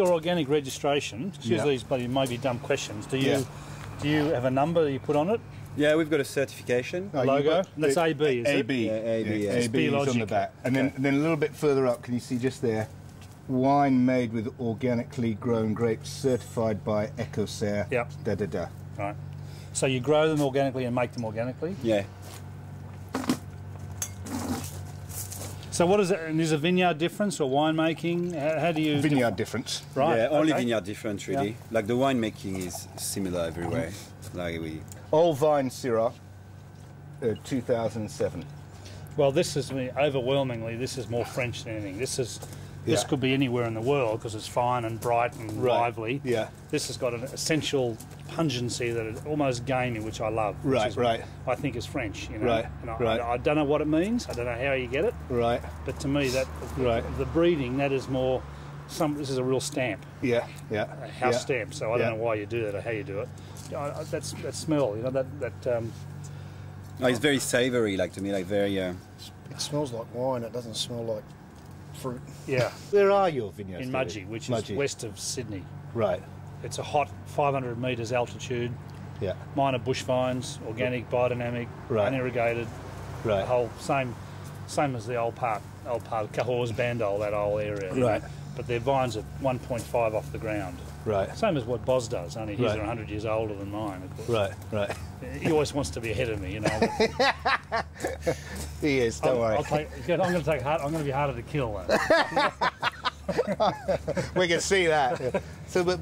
your organic registration, excuse these bloody maybe dumb questions, do you have a number that you put on it? Yeah, we've got a certification. A logo? That's AB, is it? AB. Yeah, AB, yeah. AB is on the back. And then a little bit further up, can you see just there? Wine made with organically grown grapes, certified by EcoCert. Yep. Da da da. Right. So you grow them organically and make them organically? Yeah. So what is it? And is a vineyard difference or winemaking? How do you... Vineyard difference. Right. Yeah, only okay. vineyard difference really. Yeah. Like the winemaking is similar everywhere. Like we... All vine Syrah, 2007. Well, this is overwhelmingly. This is more French than anything. This could be anywhere in the world because it's fine and bright and lively. Yeah. This has got an essential pungency that is almost gamey, which I love. Right. Right. I think is French. You know. Right. And I Right. don't know what it means. I don't know how you get it. Right. But to me, that the breeding that is more. This is a real stamp. Yeah. Yeah. A house stamp. So I don't know why you do that or how you do it. That smell. You know that. Oh, it's very savoury, like to me, like very. It smells like wine. It doesn't smell like fruit. Yeah. Where are your vineyards? In Mudgee, which is west of Sydney. Right. It's a hot 500 metres altitude. Yeah. Minor bush vines, organic, biodynamic, unirrigated. Right. The whole same as the old part of Cahors, Bandol, that whole area. Right. But their vines are 1.5 off the ground. Right. Same as what Boz does, only his are 100 years older than mine, of course. Right. Right. He always wants to be ahead of me, you know. He is. Don't worry. I'm going to be harder to kill. We can see that. So, but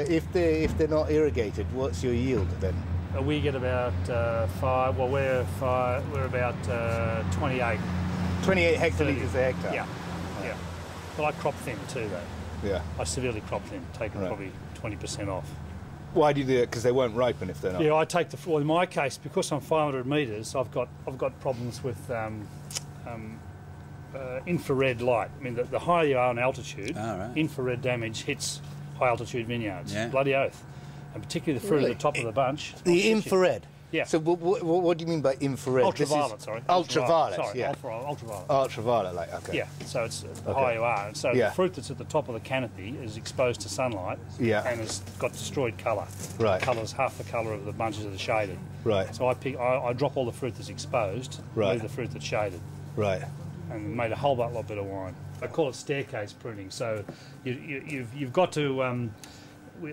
if they're not irrigated, what's your yield then? We get about 5. Well, we're about 28. 28 hectolitres a hectare. Yeah, yeah. But I crop thin too, though. Yeah. I severely crop thin, taking probably 20% off. Why do you do it? Because they won't ripen if they're not. Yeah, I take well, in my case, because I'm 500 metres, I've got problems with infrared light. I mean, the higher you are in altitude, infrared damage hits high altitude vineyards. Yeah. Bloody oath. And particularly the fruit at the top of the bunch. The infrared? Yeah. So what do you mean by infrared? Ultraviolet, sorry. Ultraviolet, sorry, yeah. Ultraviolet. Ultraviolet, like, okay. Yeah, so it's the higher you are. And so the fruit that's at the top of the canopy is exposed to sunlight and has got destroyed colour. Right. The colour's half the colour of the bunches that are shaded. Right. So I drop all the fruit that's exposed, leave the fruit that's shaded. Right. And made a whole lot better wine. I call it staircase pruning. So you've got to...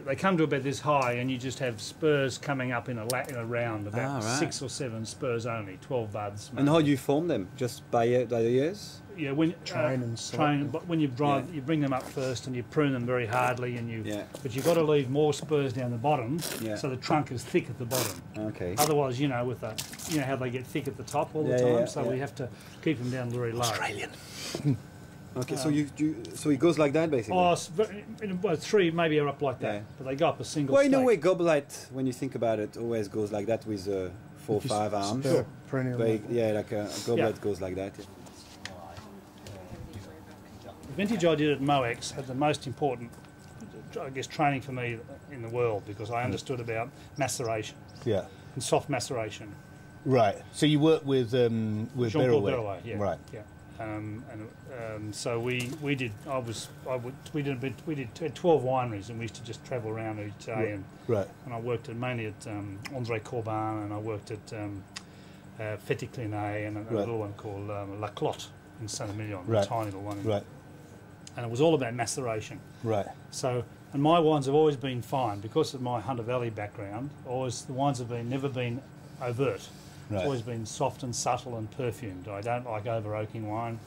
they come to about this high, and you just have spurs coming up in a round, about 6 or 7 spurs only, 12 buds. Maybe. And how do you form them? Just by the years? Yeah, when train. But when you drive, you bring them up first, and you prune them very hardly, and but you've got to leave more spurs down the bottom, so the trunk is thick at the bottom. Okay. Otherwise, you know, how they get thick at the top all the time, so we have to keep them down very low. Australian. Okay, so it goes like that basically. Oh, well, 3 maybe are up like that, but they go up a single. Well, in a way, goblet, when you think about it, always goes like that with 4 or 5 arms. Sure. Like a goblet goes like that. The vintage I did at Moex had the most important, I guess, training for me in the world, because I understood about maceration. Yeah. And soft maceration. Right. So you work with Jean-Paul Berrouet, yeah. Right. Yeah. So we did 12 wineries, and we used to just travel around each day, and I worked mainly at André Corbin, and I worked at Féticlinet, and a little one called La Clotte in Saint-Emilion, a tiny little one. Right. And it was all about maceration. Right. So, and my wines have always been fine because of my Hunter Valley background. The wines have never been overt. It's always been soft and subtle and perfumed. I don't like over oaking wine.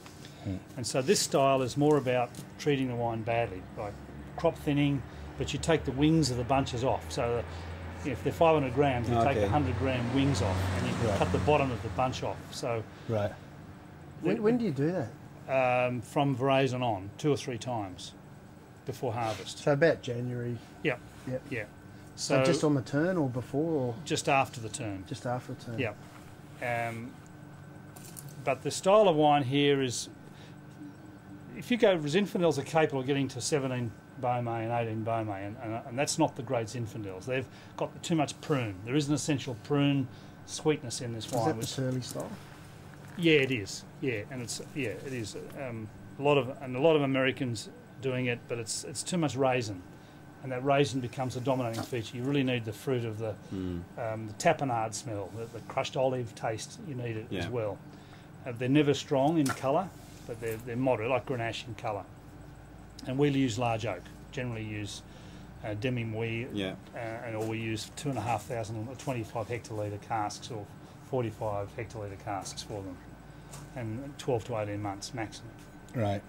And so this style is more about treating the wine badly, like crop thinning, but you take the wings of the bunches off. So if they're 500 grams, you take the 100 gram wings off, and you cut the bottom of the bunch off. So when do you do that? From veraison on, 2 or 3 times before harvest. So about January. Yeah. Yep. Yeah. So just on the turn or before, or just after the turn? Just after the turn. Yeah. But the style of wine here is, if you go, Zinfandels are capable of getting to 17 Beaumay and 18 Beaumay, and that's not the great Zinfandels. They've got too much prune. There is an essential prune sweetness in this wine. Is that the Turley style? Yeah, it is. Yeah, and it is. A lot of Americans doing it, but it's too much raisin, and that raisin becomes a dominating feature. You really need the fruit of the tapenade smell, the crushed olive taste. You need it as well. They're never strong in colour, but they're moderate, like Grenache in colour. And we'll use large oak. Generally use demi-muid, or we use 2,500 or 25 hectolitre casks or 45 hectolitre casks for them, and 12 to 18 months maximum. Right.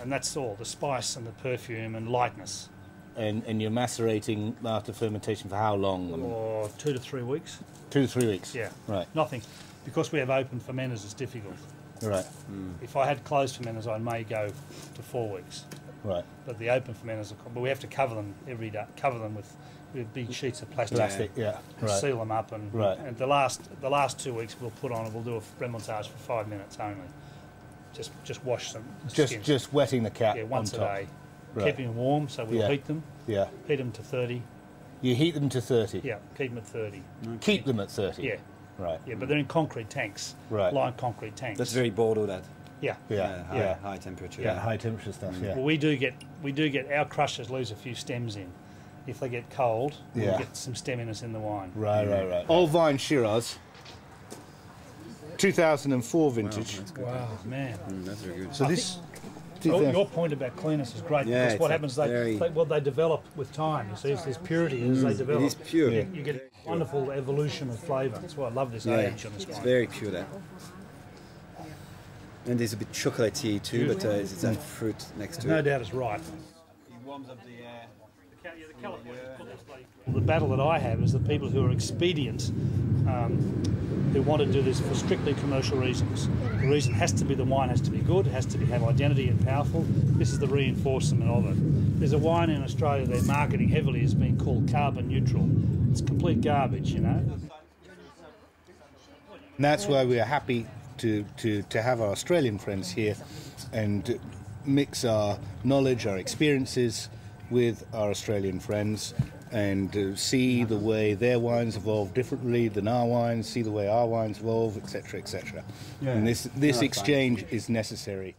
And that's all, the spice and the perfume and lightness. And you're macerating after fermentation for how long? Or 2 to 3 weeks. 2 to 3 weeks? Yeah. Right. Nothing. Because we have open fermenters, it's difficult. Right. If I had closed fermenters, I may go to 4 weeks. Right. But the open fermenters, but we have to cover them every day. Cover them with big sheets of plastic. Yeah. And seal them up, and the last 2 weeks we'll put on. We'll do a remontage for 5 minutes only. Just wash them. Just wetting the cap. Yeah, once on a top. day. Right. Keeping them warm, so we'll heat them. Yeah. Heat them to 30. You heat them to 30. Yeah, keep them at 30. Keep them at 30. Yeah. Right. Yeah, but they're in concrete tanks. Right. Lined concrete tanks. That's very Bordeaux, that. Yeah. High temperature. Yeah, high temperature stuff. Yeah. Well, we do get our crushers lose a few stems in. If they get cold, we'll get some stemminess in the wine. Right. Old Vine Shiraz, 2004 vintage. Wow, man. That's very good. So this. Your point about cleanness is great, because what happens, they develop with time. You see, there's purity as they develop. It is pure. You get a wonderful evolution of flavour. That's why I love this age on this wine. It's very pure, that. And there's a bit chocolatey too, but it's that fruit next to it. No doubt it's right. It warms up the air. The battle that I have is the people who are expedient, who want to do this for strictly commercial reasons. The reason has to be the wine has to be good, it has to have identity and powerful. This is the reinforcement of it. There's a wine in Australia they're marketing heavily as being called carbon neutral. It's complete garbage, you know. And that's why we are happy to have our Australian friends here and mix our knowledge, our experiences with our Australian friends, and see the way their wines evolve differently than our wines, see the way our wines evolve, etc., etc. And this exchange is necessary.